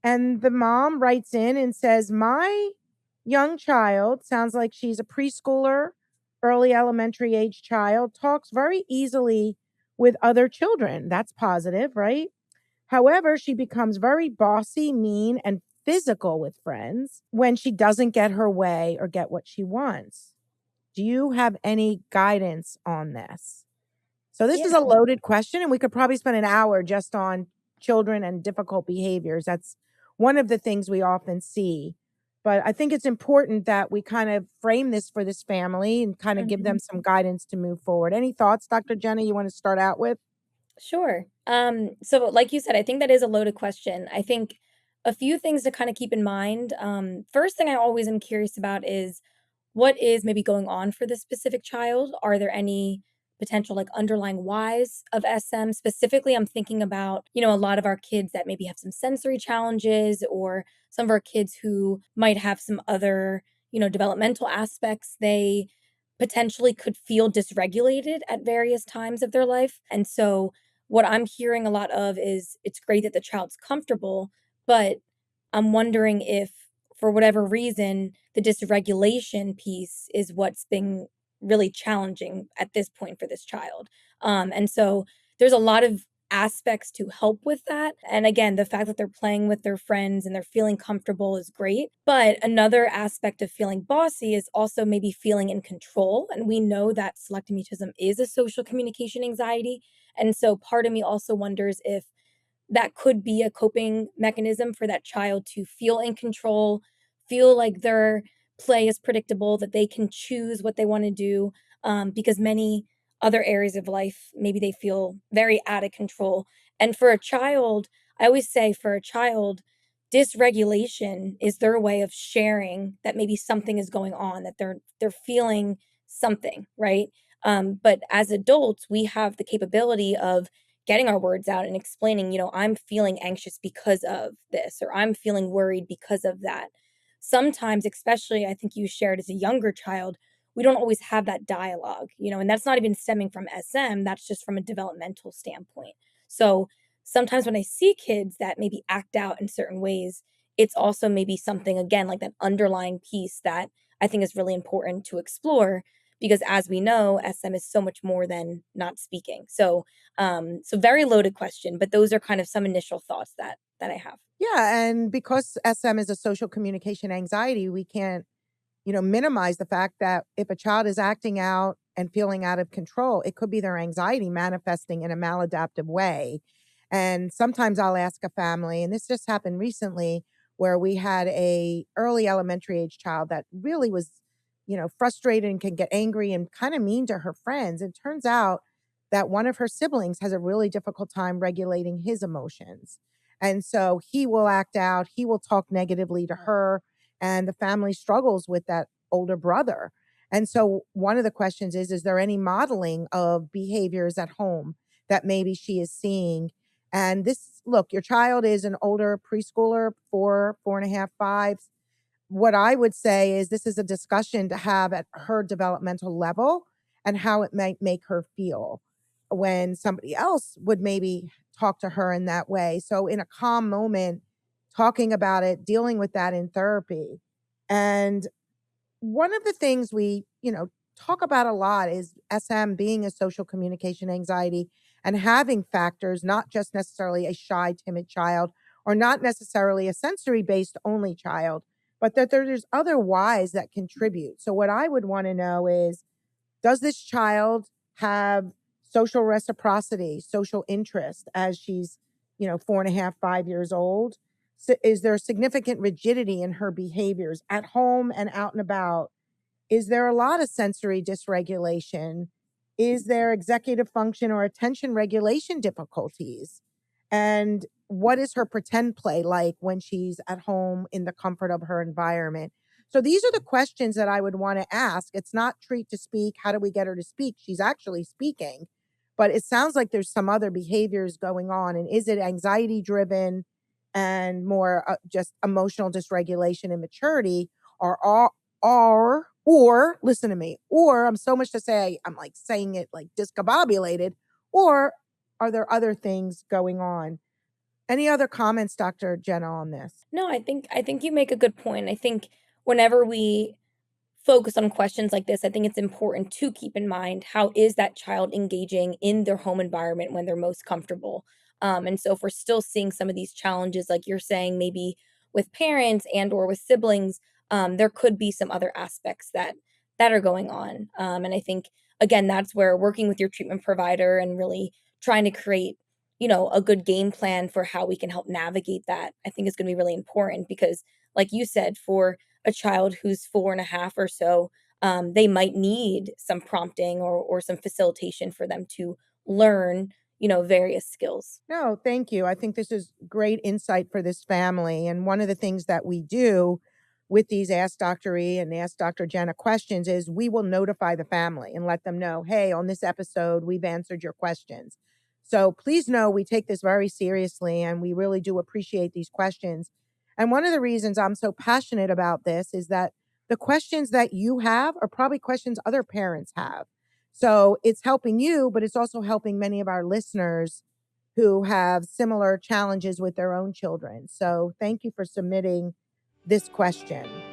And the mom writes in and says, my young child sounds like she's a preschooler, early elementary age child, talks very easily with other children. That's positive, right? However, she becomes very bossy, mean, and physical with friends when she doesn't get her way or get what she wants. Do you have any guidance on this? So this is Yeah. a loaded question, and we could probably spend an hour just on children and difficult behaviors. That's one of the things we often see. But I think it's important that we kind of frame this for this family and kind of give them Mhm. some guidance to move forward. Any thoughts, Dr. Jenna, you want to start out with? Sure. So like you said, I think that is a loaded question. I think a few things to kind of keep in mind. First thing I always am curious about is what is maybe going on for this specific child? Are there any potential like underlying whys of SM? Specifically, I'm thinking about, a lot of our kids that maybe have some sensory challenges or some of our kids who might have some other, developmental aspects. They potentially could feel dysregulated at various times of their life. And so what I'm hearing a lot of is it's great that the child's comfortable, but I'm wondering if for whatever reason the dysregulation piece is what's been really challenging at this point for this child. And so there's a lot of aspects to help with that. And again, the fact that they're playing with their friends and they're feeling comfortable is great. But another aspect of feeling bossy is also maybe feeling in control. And we know that selective mutism is a social communication anxiety. And so part of me also wonders if that could be a coping mechanism for that child to feel in control, feel like their play is predictable, that they can choose what they want to do. Because many other areas of life, maybe they feel very out of control. And for a child, I always say for a child, dysregulation is their way of sharing that maybe something is going on, that they're feeling something, right? But as adults, we have the capability of getting our words out and explaining, I'm feeling anxious because of this, or I'm feeling worried because of that. Sometimes, especially, I think you shared as a younger child, we don't always have that dialogue, and that's not even stemming from SM, that's just from a developmental standpoint. So sometimes when I see kids that maybe act out in certain ways, it's also maybe something, again, like that underlying piece that I think is really important to explore because as we know, SM is so much more than not speaking. So very loaded question, but those are kind of some initial thoughts that I have. Yeah, and because SM is a social communication anxiety, we can't, minimize the fact that if a child is acting out and feeling out of control, it could be their anxiety manifesting in a maladaptive way. And sometimes I'll ask a family, and this just happened recently, where we had a early elementary age child that really was, frustrated and can get angry and kind of mean to her friends. It turns out that one of her siblings has a really difficult time regulating his emotions. And so he will act out, he will talk negatively to her, and the family struggles with that older brother. And so one of the questions is there any modeling of behaviors at home that maybe she is seeing? And this, look, your child is an older preschooler, 4.5, 5. What I would say is this is a discussion to have at her developmental level and how it might make her feel when somebody else would maybe talk to her in that way. So in a calm moment, talking about it, dealing with that in therapy. And one of the things we, talk about a lot is SM being a social communication anxiety and having factors, not just necessarily a shy, timid child or not necessarily a sensory based only child, but that there's other whys that contribute. So, what I would want to know is does this child have social reciprocity, social interest as she's, 4.5, 5 years old? So is there significant rigidity in her behaviors at home and out and about? Is there a lot of sensory dysregulation? Is there executive function or attention regulation difficulties? And what is her pretend play like when she's at home in the comfort of her environment? So these are the questions that I would want to ask. It's not treat to speak. How do we get her to speak? She's actually speaking, but it sounds like there's some other behaviors going on. And is it anxiety driven and more just emotional dysregulation and maturity? Or listen to me, or I'm so much to say, I'm like saying it like discombobulated, or are there other things going on? Any other comments, Dr. Jenna, on this? No, I think you make a good point. I think whenever we focus on questions like this, I think it's important to keep in mind how is that child engaging in their home environment when they're most comfortable. And so if we're still seeing some of these challenges, like you're saying, maybe with parents and or with siblings, there could be some other aspects that are going on. And I think again, that's where working with your treatment provider and really trying to create, a good game plan for how we can help navigate that, I think is going to be really important because, like you said, for a child who's 4.5 or so, they might need some prompting or some facilitation for them to learn, various skills. No, thank you. I think this is great insight for this family. And one of the things that we do with these Ask Dr. E and Ask Dr. Jenna questions is we will notify the family and let them know, hey, on this episode, we've answered your questions. So please know we take this very seriously and we really do appreciate these questions. And one of the reasons I'm so passionate about this is that the questions that you have are probably questions other parents have. So it's helping you, but it's also helping many of our listeners who have similar challenges with their own children. So thank you for submitting this question.